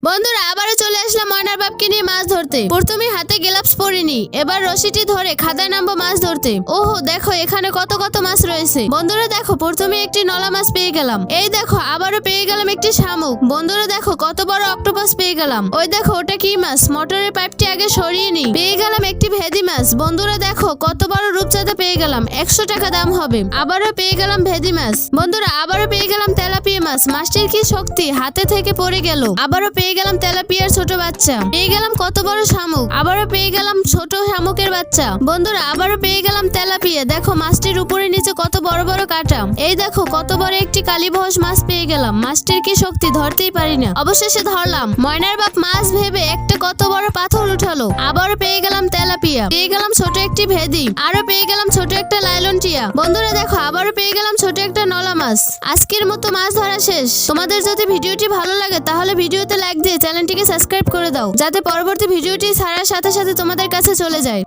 বন্ধুরা আবারও চলে আসলাম ময়নার বাপকে নিয়ে মাছ ধরতে। প্রথমে হাতে গ্লাভস পরিনি, এবার রশিটি ধরে খাদায় নামবো মাছ ধরতে। ওহো দেখো এখানে কত কত মাছ রয়েছে। বন্ধুরা দেখো প্রথমে একটি নলা মাছ পেয়ে গেলাম। এই দেখো আবারও পেয়ে গেলাম একটি শামুক। বন্ধুরা দেখো কত বড় অক্টোপাস পেয়ে গেলাম। ওই দেখো ওটা কি মাছ, মোটরের পাইপটি আগে সরিয়ে নি। পেয়ে গেলাম একটি ভেদি মাছ। বন্ধুরা দেখো কত বড় রূপচাঁদা পেয়ে গেলাম, 100 টাকা দাম হবে। আবারও পেয়ে গেলাম ভেদি মাছ। বন্ধুরা আবারও পেয়ে গেলাম তেলাপিয়া মাছ। মাছটির কি শক্তি, হাতে থেকে পড়ে গেল। আবারও পেয়ে গেলাম তেলাপিয়ার ছোট বাচ্চা। পেয়ে গেলাম কত বড় শামুক। আবারও পেয়ে গেলাম ছোট শামুকের বাচ্চা। বন্ধুরা আবারও পেয়ে গেলাম তেলাপিয়া। দেখো মাছটির উপরে নিচে কত বড় বড় কাটা। এই দেখো কত বড় একটি কালীবহস মাছ পেয়ে গেলাম। মাছটির কি শক্তি, ধরতেই পারি না। অবশেষে ধরলাম। ময়নার বাপ মাছ ভেবে একটা কত বড় পাথর উঠালো। আবারও পেয়ে গেলাম তেলাপিয়া। পেয়ে গেলাম ছোট একটি ভেদি। আরো পেয়ে গেলাম ছোট একটা লাইলন টিয়া। বন্ধুরা দেখো আবারও পেয়ে গেলাম ছোট একটা নলা মাছ। আজকের মতো মাছ ধরা শেষ। তোমাদের যদি ভিডিওটি ভালো লাগে তাহলে ভিডিওতে লাইক দিয়ে চ্যানেলটিকে সাবস্ক্রাইব করে দাও, যাতে পরবর্তী ভিডিওটি ছাড়ার সাথে সাথে তোমাদের কাছে চলে যায়।